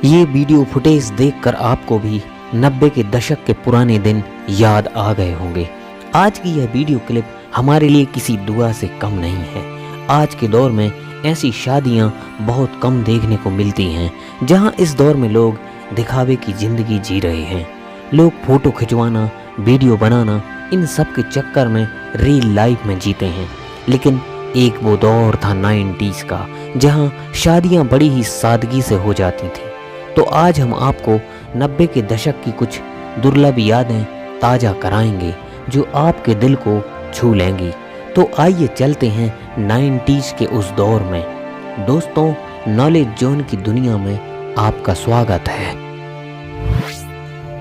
ये video footage देखकर आपको भी 90 के दशक के पुराने दिन याद आ गए होंगे। आज की यह वीडियो क्लिप हमारे लिए किसी दुआ से कम नहीं है। आज के दौर में ऐसी शादियां बहुत कम देखने को मिलती हैं, जहां इस दौर में लोग दिखावे की ज़िंदगी जी रहे हैं। लोग फ़ोटो खिंचवाना, वीडियो बनाना, इन सब के चक्कर में रियल लाइफ में जीते हैं। लेकिन एक वो दौर था 90s का, जहां शादियां बड़ी ही सादगी से हो जाती थी। तो आज हम आपको 90 के दशक की कुछ दुर्लभ यादें ताज़ा कराएंगे जो आपके दिल को छू लेंगी। तो आइए चलते हैं 90s के उस दौर में। दोस्तों, नॉलेज जोन की दुनिया में आपका स्वागत है।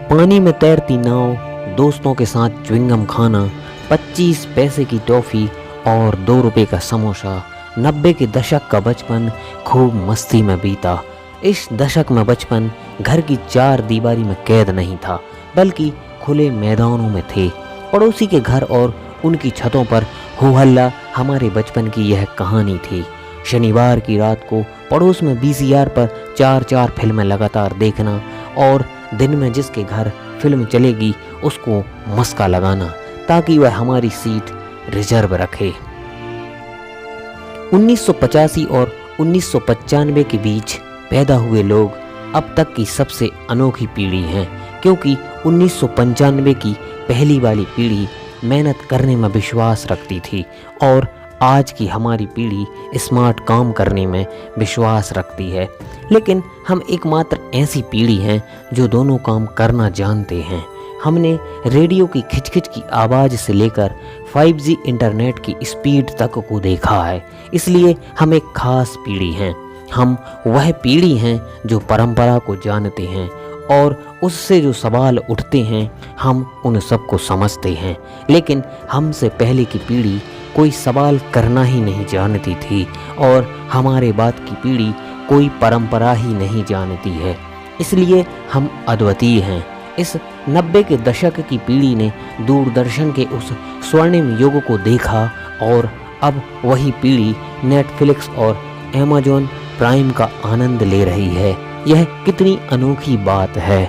पानी में तैरती नाव, दोस्तों के साथ च्युइंगम खाना, 25 पैसे की टॉफ़ी और 2 रुपए का समोसा। 90 के दशक का बचपन खूब मस्ती में बीता। इस दशक में बचपन घर की 4 दीवारी में कैद नहीं था, बल्कि खुले मैदानों में थे। पड़ोसी के घर और उनकी छतों पर हो हल्ला हमारे बचपन की यह कहानी थी। शनिवार की रात को पड़ोस में VCR पर 4-4 फिल्में लगातार देखना और दिन में जिसके घर फिल्म चलेगी उसको मस्का लगाना ताकि वह हमारी सीट रिजर्व रखे। 1985 और 1995 के बीच पैदा हुए लोग अब तक की सबसे अनोखी पीढ़ी हैं, क्योंकि 1995 की पहली वाली पीढ़ी मेहनत करने में विश्वास रखती थी और आज की हमारी पीढ़ी स्मार्ट काम करने में विश्वास रखती है। लेकिन हम एकमात्र ऐसी पीढ़ी हैं जो दोनों काम करना जानते हैं। हमने रेडियो की खिचखिच की आवाज़ से लेकर 5G इंटरनेट की स्पीड तक को देखा है, इसलिए हम एक खास पीढ़ी हैं। हम वह पीढ़ी हैं जो परंपरा को जानते हैं और उससे जो सवाल उठते हैं हम उन सबको समझते हैं। लेकिन हमसे पहले की पीढ़ी कोई सवाल करना ही नहीं जानती थी और हमारे बाद की पीढ़ी कोई परंपरा ही नहीं जानती है, इसलिए हम अद्वितीय हैं। इस 90 के दशक की पीढ़ी ने दूरदर्शन के उस स्वर्णिम युग को देखा और अब वही पीढ़ी नेटफ्लिक्स और अमेज़न प्राइम का आनंद ले रही है। यह कितनी अनोखी बात है।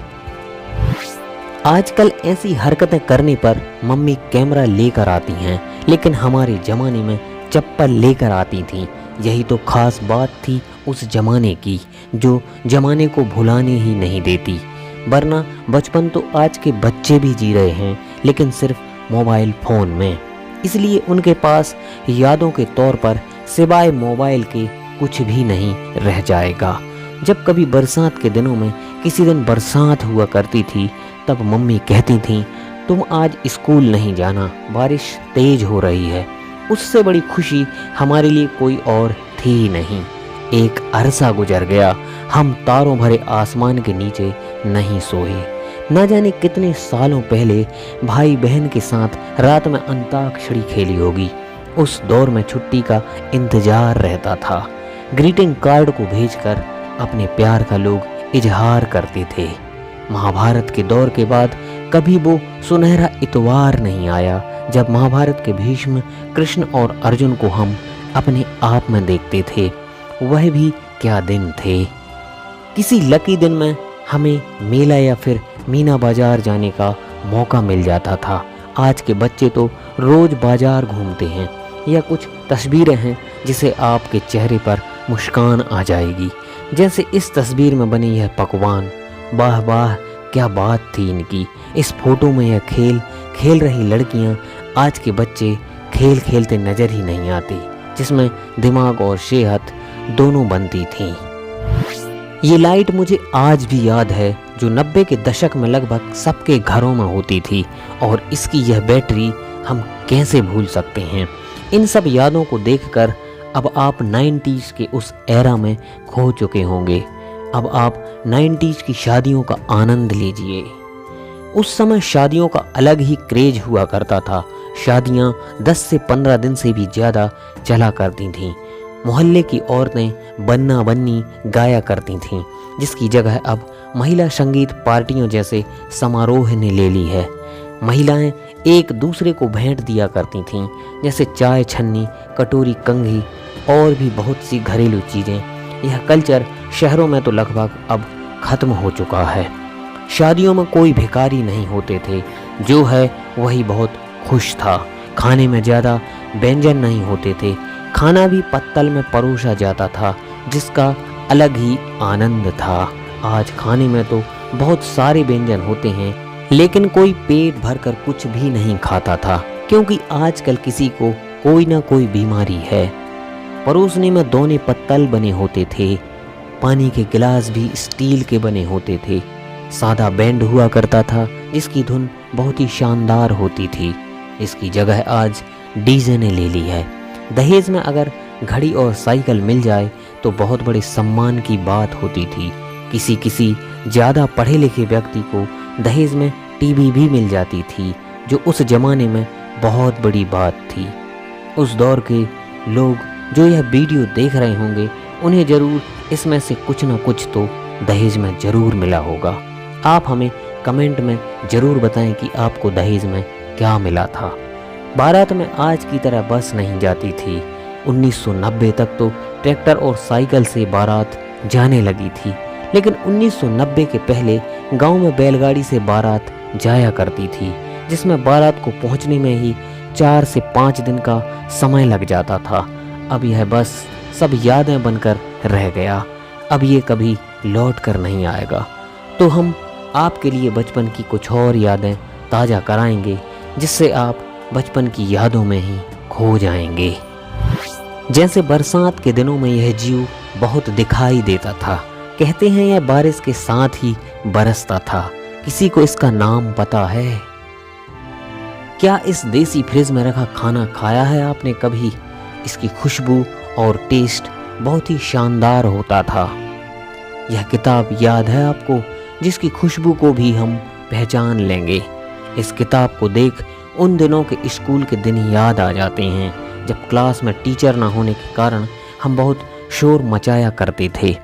आजकल ऐसी हरकतें करने पर मम्मी कैमरा लेकर आती हैं, लेकिन हमारे ज़माने में चप्पल लेकर आती थीं। यही तो खास बात थी उस ज़माने की, जो ज़माने को भुलाने ही नहीं देती। वरना बचपन तो आज के बच्चे भी जी रहे हैं, लेकिन सिर्फ मोबाइल फ़ोन में। इसलिए उनके पास यादों के तौर पर सिवाय मोबाइल के कुछ भी नहीं रह जाएगा। जब कभी बरसात के दिनों में किसी दिन बरसात हुआ करती थी, तब मम्मी कहती थीं, तुम आज स्कूल नहीं जाना, बारिश तेज हो रही है। उससे बड़ी खुशी हमारे लिए कोई और थी ही नहीं। एक अरसा गुजर गया, हम तारों भरे आसमान के नीचे नहीं सोए। न जाने कितने सालों पहले भाई बहन के साथ रात में अंताक्षरी खेली होगी। उस दौर में छुट्टी का इंतजार रहता था। ग्रीटिंग कार्ड को भेजकर अपने प्यार का लोग इजहार करते थे। महाभारत के दौर के बाद कभी वो सुनहरा इतवार नहीं आया जब महाभारत के भीष्म, कृष्ण और अर्जुन को हम अपने आप में देखते थे। वह भी क्या दिन थे। किसी लकी दिन में हमें मेला या फिर मीना बाजार जाने का मौका मिल जाता था। आज के बच्चे तो रोज़ बाजार घूमते हैं। या कुछ तस्वीरें हैं जिसे आपके चेहरे पर मुस्कान आ जाएगी, जैसे इस तस्वीर में बनी यह पकवान। वाह वाह, क्या बात थी इनकी। इस फोटो में यह खेल खेल रही लड़कियां आज के बच्चे खेल खेलते नज़र ही नहीं आती, जिसमें दिमाग और सेहत दोनों बनती थीं। ये लाइट मुझे आज भी याद है, जो 90 के दशक में लगभग सबके घरों में होती थी, और इसकी यह बैटरी हम कैसे भूल सकते हैं। इन सब यादों को देखकर अब आप 90s के उस एरा में खो चुके होंगे। अब आप 90s की शादियों का आनंद लीजिए। उस समय शादियों का अलग ही क्रेज हुआ करता था। शादियां 10 से 15 दिन से भी ज़्यादा चला करती थीं। मोहल्ले की औरतें बन्ना बन्नी गाया करती थीं, जिसकी जगह अब महिला संगीत पार्टियों जैसे समारोह ने ले ली है। महिलाएं एक दूसरे को भेंट दिया करती थीं, जैसे चाय छन्नी, कटोरी कंघी और भी बहुत सी घरेलू चीज़ें। यह कल्चर शहरों में तो लगभग अब खत्म हो चुका है। शादियों में कोई भिखारी नहीं होते थे, जो है वही बहुत खुश था। खाने में ज़्यादा व्यंजन नहीं होते थे, खाना भी पत्तल में परोसा जाता था, जिसका अलग ही आनंद था। आज खाने में तो बहुत सारे व्यंजन होते हैं, लेकिन कोई पेट भरकर कुछ भी नहीं खाता था, क्योंकि आजकल किसी को कोई ना कोई बीमारी है। परोसने में दोने पत्तल बने होते थे, पानी के गिलास भी स्टील के बने होते थे। सादा बैंड हुआ करता था, जिसकी धुन बहुत ही शानदार होती थी। इसकी जगह आज डीजे ने ले ली है। दहेज में अगर घड़ी और साइकिल मिल जाए तो बहुत बड़े सम्मान की बात होती थी। किसी ज़्यादा पढ़े लिखे व्यक्ति को दहेज में टीवी भी मिल जाती थी, जो उस जमाने में बहुत बड़ी बात थी। उस दौर के लोग जो यह वीडियो देख रहे होंगे, उन्हें ज़रूर इसमें से कुछ न कुछ तो दहेज में ज़रूर मिला होगा। आप हमें कमेंट में ज़रूर बताएं कि आपको दहेज में क्या मिला था। बारात में आज की तरह बस नहीं जाती थी। 1990 तक तो ट्रैक्टर और साइकिल से बारात जाने लगी थी, लेकिन 1990 के पहले गांव में बैलगाड़ी से बारात जाया करती थी, जिसमें बारात को पहुंचने में ही 4 से 5 दिन का समय लग जाता था। अब यह बस सब यादें बनकर रह गया। अब ये कभी लौट कर नहीं आएगा। तो हम आपके लिए बचपन की कुछ और यादें ताज़ा कराएंगे, जिससे आप बचपन की यादों में ही खो जाएंगे। जैसे बरसात के दिनों में यह जीव बहुत दिखाई देता था। कहते हैं यह बारिश के साथ ही बरसता था। किसी को इसका नाम पता है? क्या इस देसी फ्रिज में रखा खाना खाया है आपने कभी? इसकी खुशबू और टेस्ट बहुत ही शानदार होता था। यह किताब याद है आपको, जिसकी खुशबू को भी हम पहचान लेंगे। इस किताब को देख उन दिनों के स्कूल के दिन याद आ जाते हैं, जब क्लास में टीचर ना होने के कारण हम बहुत शोर मचाया करते थे।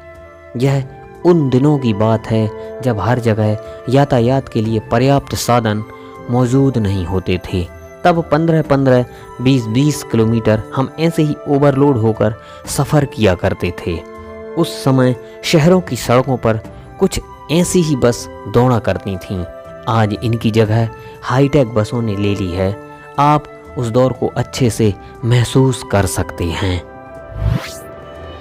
यह उन दिनों की बात है जब हर जगह यातायात के लिए पर्याप्त साधन मौजूद नहीं होते थे। तब 15-15, 20-20 किलोमीटर हम ऐसे ही ओवरलोड होकर सफ़र किया करते थे। उस समय शहरों की सड़कों पर कुछ ऐसी ही बस दौड़ा करती थीं। आज इनकी जगह हाईटेक बसों ने ले ली है। आप उस दौर को अच्छे से महसूस कर सकते हैं।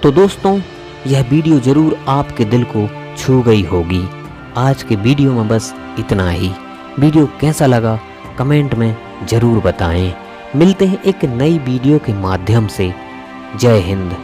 तो दोस्तों, यह वीडियो ज़रूर आपके दिल को छू गई होगी। आज के वीडियो में बस इतना ही। वीडियो कैसा लगा कमेंट में ज़रूर बताएं। मिलते हैं एक नई वीडियो के माध्यम से। जय हिंद।